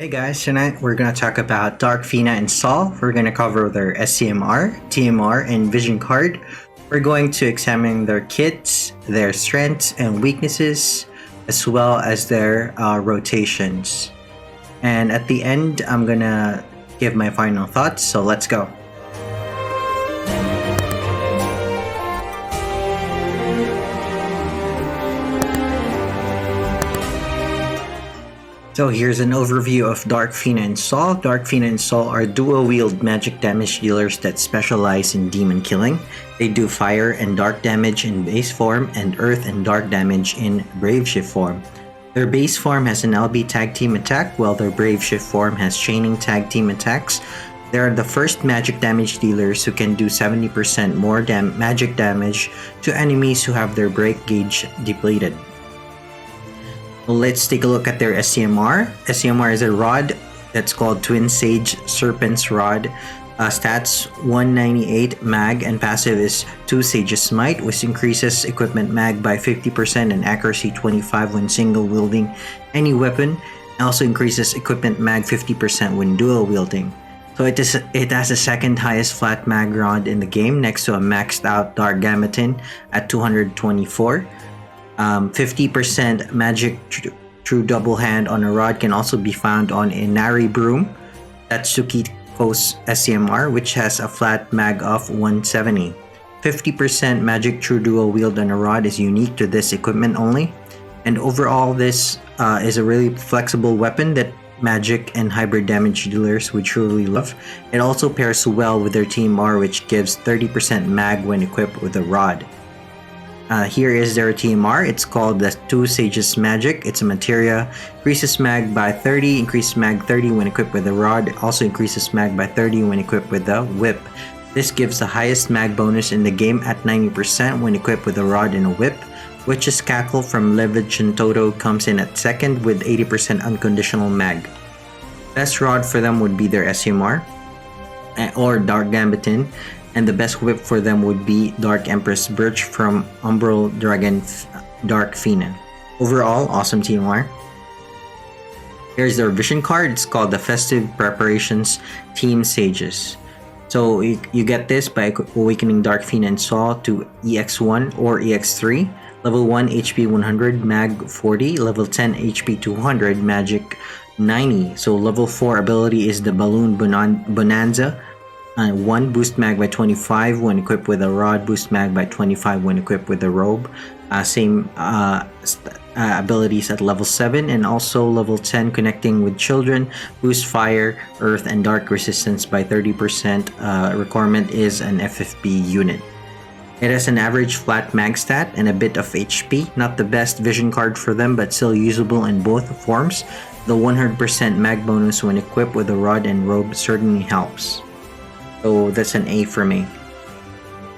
Hey guys, tonight we're going to talk about Dark Fina and Sol. We're going to cover their STMR, TMR, and Vision card. We're going to examine their kits, their strengths and weaknesses, as well as their rotations. And at the end, I'm going to give my final thoughts, so let's go. So here's an overview of Dark Fina and Sol. Dark Fina and Sol are dual-wield magic damage dealers that specialize in demon killing. They do fire and dark damage in base form and earth and dark damage in brave shift form. Their base form has an LB tag team attack, while their brave shift form has chaining tag team attacks. They are the first magic damage dealers who can do 70% more magic damage to enemies who have their break gauge depleted. Let's take a look at their STMR. STMR is a rod that's called Twin Sage Serpent's Rod. Stats 198 mag and passive is 2 Sage's Smite, which increases equipment mag by 50% and accuracy 25 when single wielding any weapon. It also increases equipment mag 50% when dual wielding. So it has the second highest flat mag rod in the game, next to a maxed out Dark Gamatin at 224. 50% magic true double hand on a rod can also be found on Inari Broom, Tatsukiko's STMR, which has a flat mag of 170. 50% magic true dual wield on a rod is unique to this equipment only, and overall this is a really flexible weapon that magic and hybrid damage dealers would truly love. It also pairs well with their TMR, which gives 30% mag when equipped with a rod. Here is their TMR. It's called the 2 Sages Magic. It's a materia. Increases mag by 30, increases mag 30 when equipped with a rod. It also increases mag by 30 when equipped with a whip. This gives the highest mag bonus in the game at 90% when equipped with a rod and a whip. Witch's Cackle from Levage and Toto comes in at second with 80% unconditional mag. Best rod for them would be their SMR or Dark Gambitin. And the best whip for them would be Dark Empress Birch from Umbral Dragon Dark Fina. Overall, awesome TMR. Here's their vision card. It's called the Festive Preparations Team Sages. So you get this by awakening Dark Fina and Sol to EX1 or EX3. Level 1 HP 100, Mag 40. Level 10 HP 200, Magic 90. So level 4 ability is the Balloon Bonanza. 1 boost mag by 25 when equipped with a rod, boost mag by 25 when equipped with a robe. Same abilities at level 7, and also level 10 connecting with children, boost fire, earth, and dark resistance by 30%. Requirement is an FFBE unit. It has an average flat mag stat and a bit of HP. Not the best vision card for them, but still usable in both forms. The 100% mag bonus when equipped with a rod and robe certainly helps. So that's an A for me.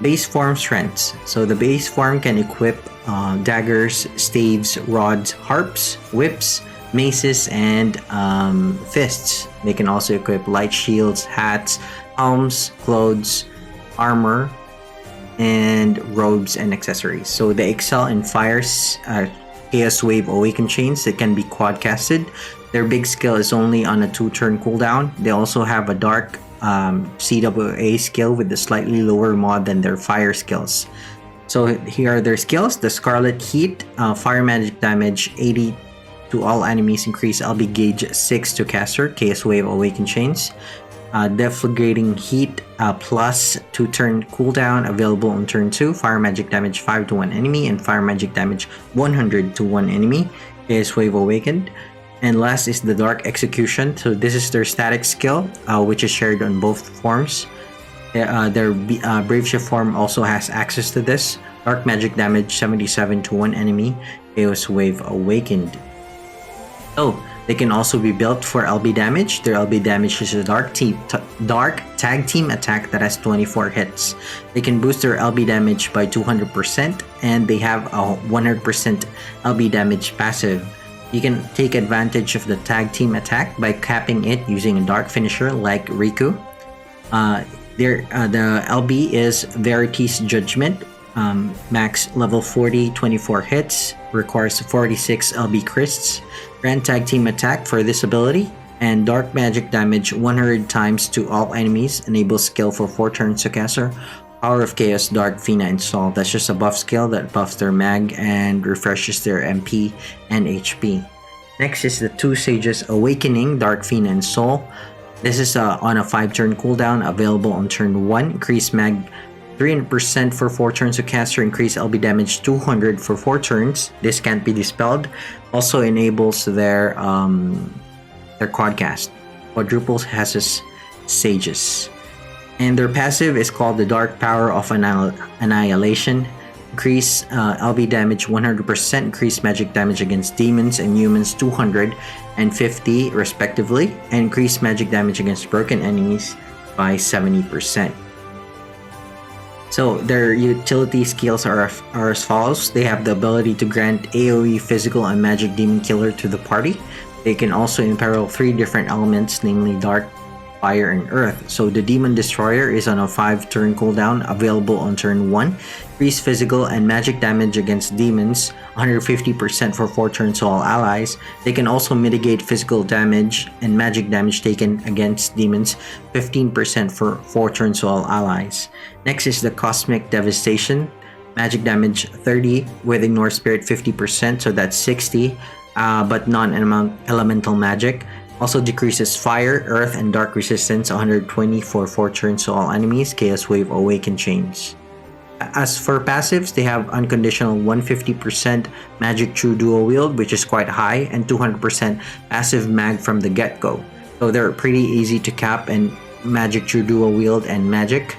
Base form strengths. So the base form can equip daggers, staves, rods, harps, whips, maces, and fists. They can also equip light shields, hats, helms, clothes, armor, and robes and accessories. So they excel in fires, Chaos Wave Awaken Chains that can be quad casted. Their big skill is only on a 2-turn cooldown. They also have a dark CWA skill with a slightly lower mod than their fire skills. So here are their skills. The Scarlet Heat, fire magic damage 80 to all enemies, increase LB gauge 6 to caster, Chaos Wave Awaken Chains. Deflagrating Heat plus 2-turn cooldown, available on turn 2, fire magic damage 5 to 1 enemy and fire magic damage 100 to 1 enemy, Chaos Wave Awakened. And last is the Dark Execution. So this is their static skill, which is shared on both forms. Their Brave Shift form also has access to this. Dark Magic damage 77 to 1 enemy, Chaos Wave Awakened. So they can also be built for LB damage. Their LB damage is a Dark Tag Team attack that has 24 hits. They can boost their LB damage by 200%, and they have a 100% LB damage passive. You can take advantage of the tag team attack by capping it using a dark finisher like Riku. The LB is Verity's Judgment. Max level 40, 24 hits, requires 46 LB crysts. Grand Tag Team attack for this ability, And dark magic damage 100 times to all enemies. Enables skill for 4 turns to caster. Power of Chaos Dark Fina install. That's just a buff skill that buffs their mag and refreshes their MP and HP. Next is the 2 Sages Awakening Dark Fina and Soul. This is on a 5-turn cooldown, available on turn 1. Increase mag 300% for 4 turns to caster. Increase LB damage 200 for 4 turns. This can't be dispelled. Also enables their quadcast. Quadruples has its Sages. And their passive is called the Dark Power of Annihilation. Increase LB damage 100%, increase magic damage against demons and humans 250 respectively, and increase magic damage against broken enemies by 70%. So their utility skills are as follows. They have the ability to grant AoE physical and magic demon killer to the party. They can also imperil 3 different elements, namely dark, fire, and earth. So the Demon Destroyer is on a 5-turn cooldown, available on turn 1. Increase physical and magic damage against demons, 150% for 4 turns to all allies. They can also mitigate physical damage and magic damage taken against demons, 15% for 4 turns to all allies. Next is the Cosmic Devastation. Magic damage 30 with Ignore Spirit 50%, so that's 60, but non-elemental magic. Also decreases fire, earth, and dark resistance 120 for 4 turns to all enemies. Chaos Wave Awaken Chains. As for passives, they have unconditional 150% magic true dual wield, which is quite high, and 200% passive mag from the get-go. So they're pretty easy to cap and magic true dual wield and magic.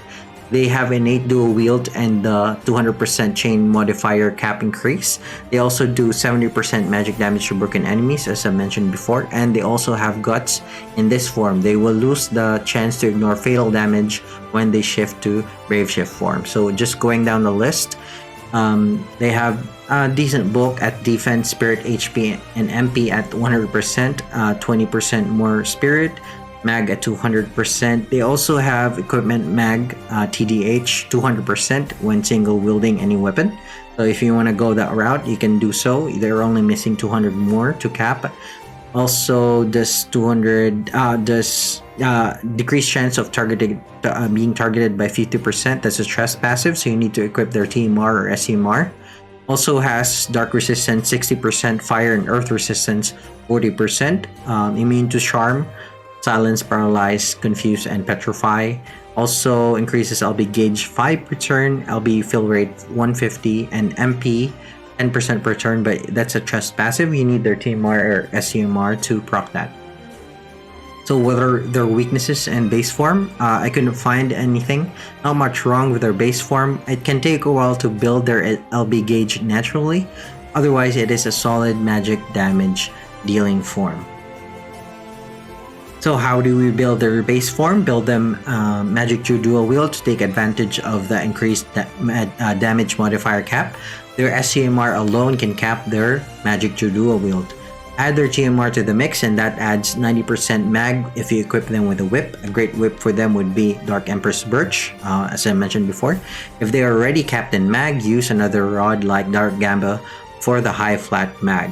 They have innate dual wield and the 200% chain modifier cap increase. They also do 70% magic damage to broken enemies, as I mentioned before, and they also have guts in this form. They will lose the chance to ignore fatal damage when they shift to Brave Shift form. So just going down the list, they have a decent bulk at defense, spirit, HP, and MP at 100%, 20% more spirit, mag at 200%. They also have equipment mag TDH 200% when single wielding any weapon. So if you want to go that route, you can do so. They're only missing 200 more to cap. Also, this 200 decreased chance of being targeted by 50%. That's a trust passive, so you need to equip their TMR or STMR. Also has dark resistance 60%, fire and earth resistance 40%, immune to charm, silence, paralyze, confuse, and petrify. Also increases LB gauge 5 per turn, LB fill rate 150, and MP 10% per turn, but that's a trust passive. You need their TMR or STMR to proc that. So what are their weaknesses and base form? I couldn't find anything. Not much wrong with their base form. It can take a while to build their LB gauge naturally. Otherwise, it is a solid magic damage dealing form. So how do we build their base form? Build them Magic True Dual Wield to take advantage of the increased damage modifier cap. Their STMR alone can cap their Magic True Dual Wield. Add their TMR to the mix, and that adds 90% mag if you equip them with a whip. A great whip for them would be Dark Empress Birch, as I mentioned before. If they are already capped in mag, use another rod like Dark Gamba for the high flat mag.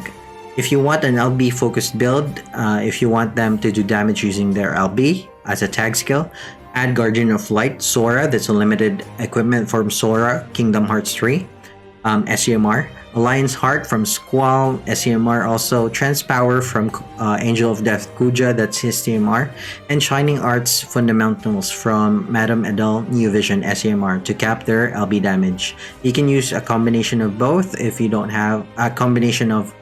If you want an LB focused build, if you want them to do damage using their LB as a tag skill, add Guardian of Light, Sora, that's a limited equipment from Sora, Kingdom Hearts 3, STMR, Alliance Heart from Squall, STMR also, Transpower from Angel of Death Kuja, that's his TMR, and Shining Arts Fundamentals from Madame Adele New Vision STMR to cap their LB damage. You can use a combination of both if you don't have a combination of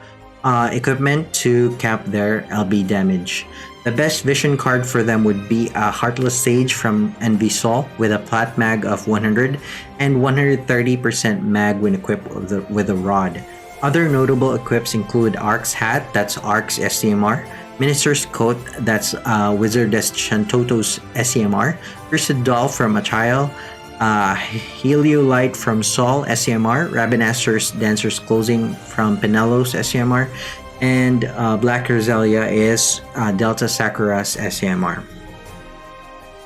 equipment to cap their LB damage. The best vision card for them would be a Heartless Sage from Envy Soul with a plat mag of 100 and 130% mag when equipped with a rod. Other notable equips include Ark's Hat, that's Ark's STMR, Minister's Coat, that's Wizardess Shantoto's STMR, Cursed Doll from Achile, Heliolite from Sol STMR, Rabbinaster's Dancer's Clothing from Penelo's STMR, and Black Roselia is Delta Sakura's STMR.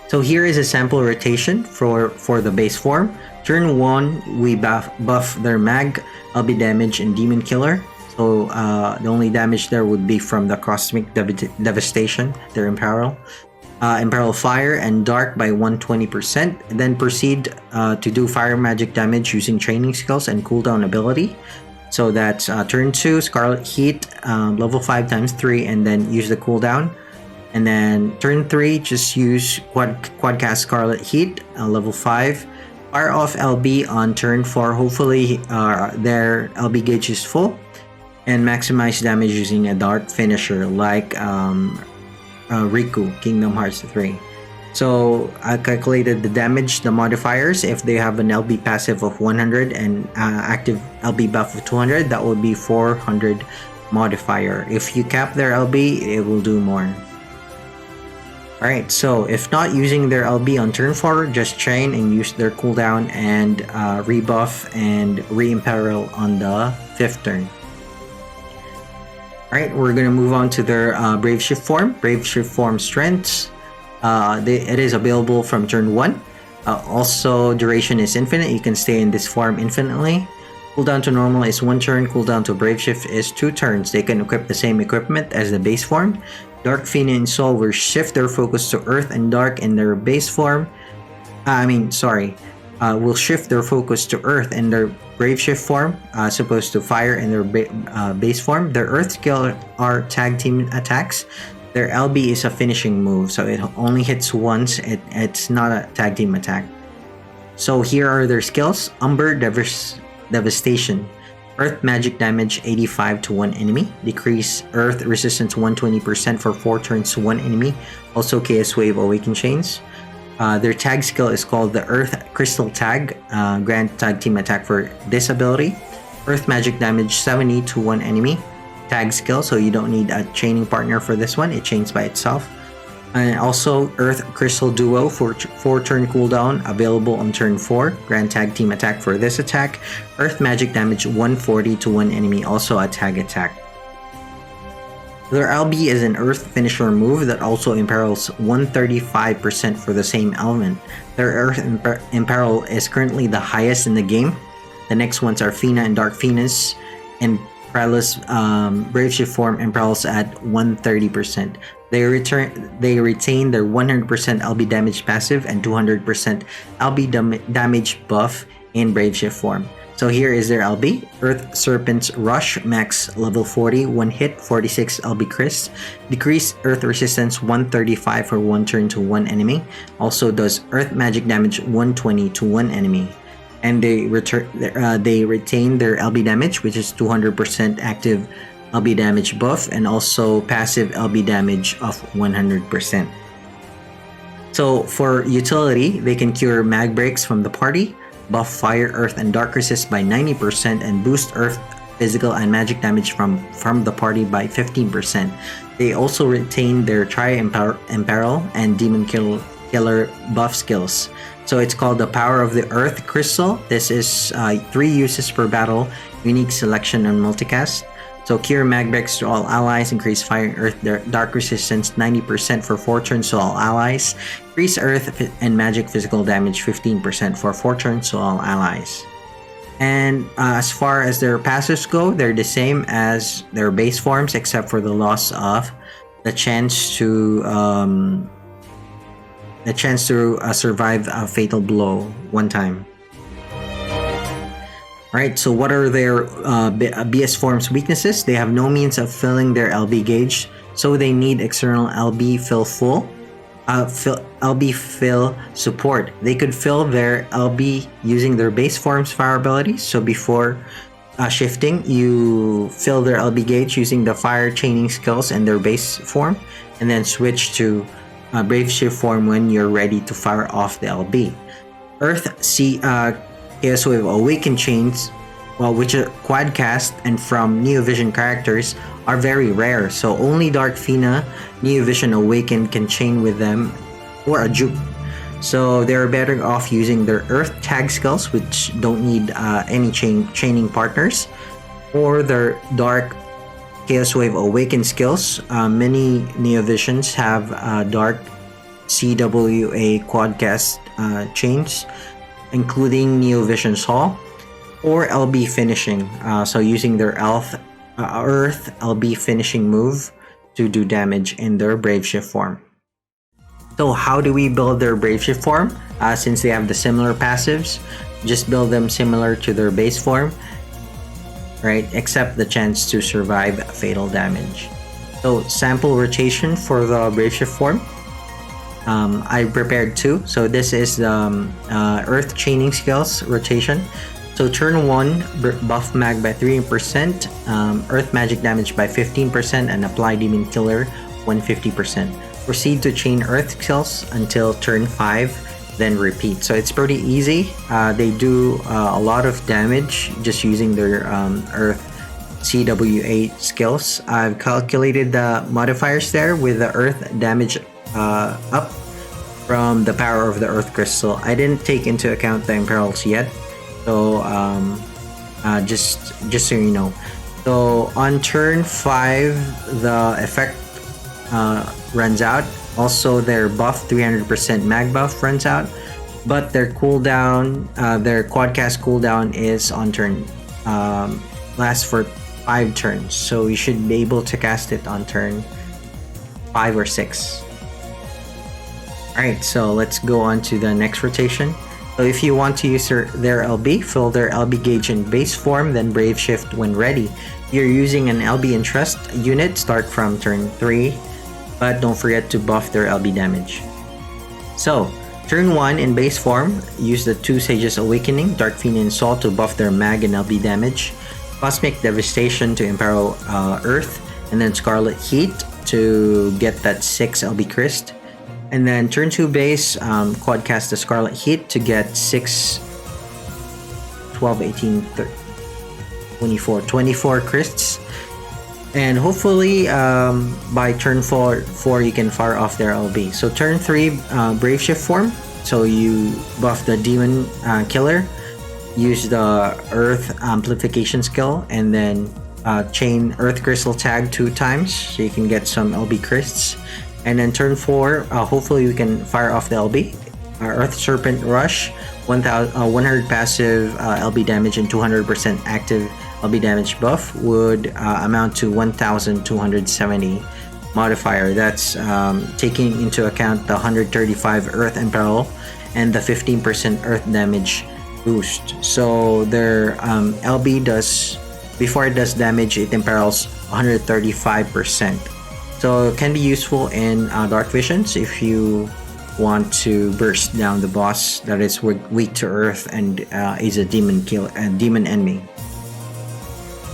So here is a sample rotation for the base form. Turn 1, we buff their mag, LB damage, and demon killer. So the only damage there would be from the Cosmic Devastation, their Imperil. Imperil Fire and Dark by 120%, and then proceed to do fire magic damage using training skills and cooldown ability. So that's turn 2, Scarlet Heat, level 5 times 3, and then use the cooldown. And then turn 3, just use Quadcast Scarlet Heat, level 5. Fire off LB on turn 4, hopefully their LB gauge is full. And maximize damage using a dark finisher like Riku, Kingdom Hearts 3. So I calculated the damage, the modifiers. If they have an LB passive of 100 and active LB buff of 200, that would be 400 modifier. If you cap their LB, it will do more. Alright, so if not using their LB on turn 4, just train and use their cooldown and rebuff and re-imperil on the 5th turn. Alright, we're going to move on to their Brave Shift form. Brave Shift form strengths. It is available from turn 1. Also, duration is infinite. You can stay in this form infinitely. Cooldown to normal is 1 turn. Cooldown to Brave Shift is 2 turns. They can equip the same equipment as the base form. Dark, Fina, and Soul will shift their focus to Earth and Dark in their base form. Will shift their focus to Earth in their Brave Shift form, as opposed to Fire in their base form. Their Earth skill are tag team attacks. Their LB is a finishing move, so it only hits once. It's not a tag team attack. So here are their skills. Umber Devastation. Earth magic damage 85 to 1 enemy. Decrease Earth resistance 120% for 4 turns to 1 enemy. Also Chaos Wave Awaken Chains. Their tag skill is called the Earth Crystal Tag. Grant tag team attack for this ability. Earth magic damage 70 to 1 enemy. Tag skill, so you don't need a chaining partner for this one. It chains by itself. And also Earth Crystal Duo for 4 turn cooldown, available on turn 4. Grand tag team attack for this attack. Earth magic damage 140 to 1 enemy, also a tag attack. Their LB is an Earth finisher move that also imperils 135% for the same element. Their Earth imperil is currently the highest in the game. The next ones are Fina and Dark Finas, and Prelus Brave Shift form imperils at 130%. They retain their 100% LB damage passive and 200% LB damage buff in Brave Shift form. So here is their LB. Earth Serpent's Rush, max level 40, 1 hit, 46 LB Cris. Decrease Earth resistance 135 for 1 turn to 1 enemy. Also does Earth magic damage 120 to 1 enemy. And they retain their LB damage, which is 200% active LB damage buff, and also passive LB damage of 100%. So for utility, they can cure mag breaks from the party, buff Fire, Earth, and Dark resist by 90%, and boost Earth physical and magic damage from the party by 15%. They also retain their Tri-Imperil and Demon Killer buff skills. So it's called the Power of the Earth Crystal. This is 3 uses per battle, unique selection and multicast. So cure mag breaks to all allies, increase Fire and Earth Dark resistance 90% for 4 turns to all allies, increase Earth and magic physical damage 15% for 4 turns to all allies. And as far as their passives go, they're the same as their base forms, except for the loss of the chance to survive a fatal blow 1 time. Alright, so what are their BS forms weaknesses? They have no means of filling their LB gauge, so they need external LB fill support. They could fill their LB using their base form's fire abilities. So before shifting, you fill their LB gauge using the fire chaining skills and their base form, and then switch to Brave Shift form when you're ready to fire off the LB. Earth Chaos Wave Awaken Chains, which are quadcast and from Neovision characters, are very rare, so only Dark Fina Neovision Awakened can chain with them, or a juke. So they're better off using their Earth tag skills, which don't need any chaining partners, or their Dark Chaos Wave Awaken skills. Many Neovisions have Dark CWA quadcast chains, including Neovision's Hall, or LB finishing, so using their Earth LB finishing move to do damage in their Brave Shift form. So how do we build their Brave Shift form? Since they have the similar passives, just build them similar to their base form, right? Except the chance to survive fatal damage. So sample rotation for the Brave Shift form. I prepared two. So this is the Earth Chaining Skills rotation. So turn 1, buff mag by 3%, Earth Magic damage by 15%, and apply Demon Killer 150%. Proceed to chain Earth skills until turn 5, then repeat. So it's pretty easy. They do a lot of damage just using their Earth CWA skills. I've calculated the modifiers there with the Earth damage up from the power of the Earth Crystal. I didn't take into account the imperils yet. So just so you know. So on turn 5, the effect runs out. Also, their buff 300% mag buff runs out, but their cooldown, their quadcast cooldown is on turn lasts for 5 turns. So you should be able to cast it on turn 5 or 6. Alright, so let's go on to the next rotation. So if you want to use their LB, fill their LB gauge in base form, then Brave Shift when ready. If you're using an LB Entrust unit, start from turn 3, but don't forget to buff their LB damage. So, turn 1 in base form, use the 2 Sages Awakening, Dark Fina and Sol to buff their mag and LB damage, Cosmic Devastation to imperil Earth, and then Scarlet Heat to get that 6 LB Crest. And then turn 2 base, quadcast the Scarlet Heat to get 6, 12, 18, 30, 24 crysts. And hopefully by turn 4 you can fire off their LB. So turn 3, Brave Shift form. So you buff the Demon Killer, use the Earth Amplification skill, and then chain Earth Crystal tag 2 times so you can get some LB crysts. And then turn 4, hopefully we can fire off the LB. Earth Serpent Rush, 100 passive LB damage and 200% active LB damage buff would amount to 1,270 modifier. That's taking into account the 135 Earth Imperil and the 15% Earth damage boost. So their LB does, before it does damage, it imperils 135%. So it can be useful in Dark Visions if you want to burst down the boss that is weak to Earth and is a demon enemy.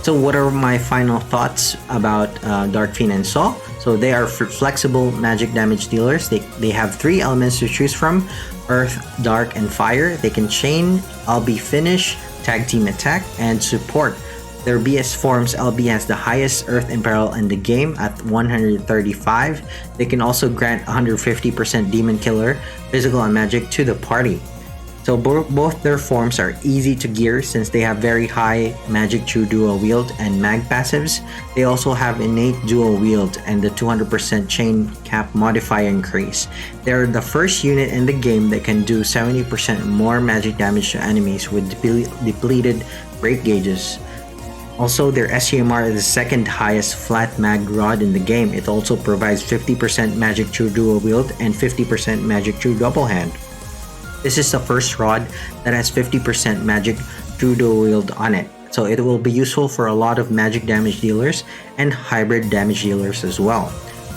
So what are my final thoughts about Dark Fina and Sol? So they are flexible magic damage dealers. They have 3 elements to choose from: Earth, Dark, and Fire. They can chain, LB finish, tag team attack, and support. Their BS forms, LB has the highest Earth Imperil in the game at 135. They can also grant 150% Demon Killer, Physical and Magic to the party. So both their forms are easy to gear since they have very high Magic True Dual Wield and Mag passives. They also have innate Dual Wield and the 200% Chain Cap modifier increase. They're the first unit in the game that can do 70% more magic damage to enemies with depleted break gauges. Also, their STMR is the second highest flat mag rod in the game. It also provides 50% Magic True Dual Wield and 50% Magic True Double Hand. This is the first rod that has 50% Magic True Dual Wield on it. So it will be useful for a lot of magic damage dealers and hybrid damage dealers as well.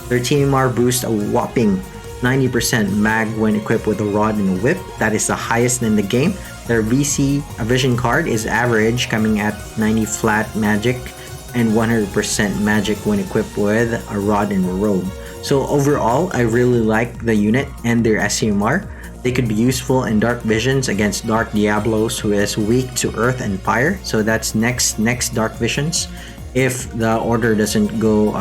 Their TMR boosts a whopping 90% mag when equipped with a rod and a whip. That is the highest in the game. Their VC vision card is average, coming at 90 flat magic and 100% magic when equipped with a rod and a robe. So overall, I really like the unit and their SCMR. They could be useful in Dark Visions against Dark Diablos, who is weak to Earth and Fire. So that's next Dark Visions if the order doesn't go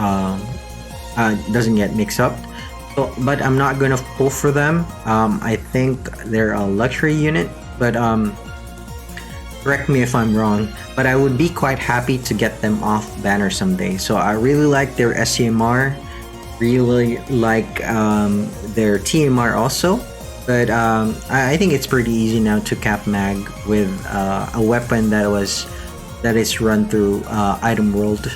doesn't get mixed up. So, but I'm not gonna pull for them. I think they're a luxury unit, but correct me if I'm wrong, but I would be quite happy to get them off banner someday. So I really like their SCMR, really like their TMR also, but I think it's pretty easy now to cap mag with a weapon that is run through item world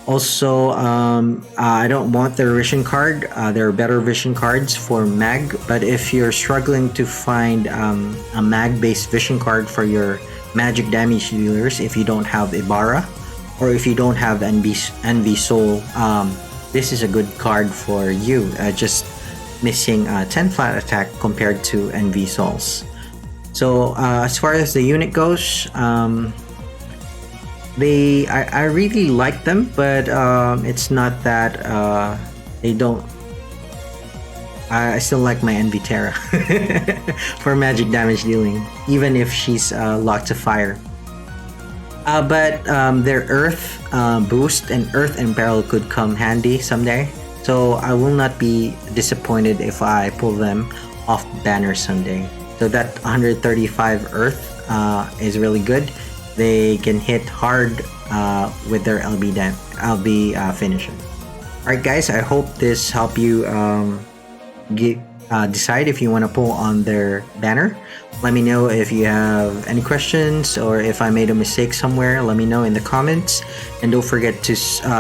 Also, I don't want their vision card. There are better vision cards for mag, but if you're struggling to find a mag-based vision card for your magic damage dealers, if you don't have Ibarra, or if you don't have Envy Soul, this is a good card for you. Just missing 10 flat attack compared to Envy Souls. So as far as the unit goes, I really like them, but it's not that they don't. I still like my Envy Terra for magic damage dealing, even if she's locked to fire. But their Earth boost and Earth Imperil could come handy someday. So I will not be disappointed if I pull them off banner someday. So that 135 Earth is really good. They can hit hard with their LB finisher. Alright guys, I hope this helped you decide if you want to pull on their banner. Let me know if you have any questions or if I made a mistake somewhere. Let me know in the comments. And don't forget to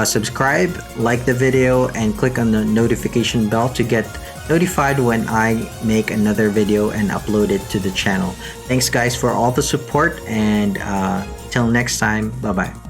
subscribe, like the video, and click on the notification bell to get notified when I make another video and upload it to the channel. Thanks guys for all the support, and till next time, bye bye.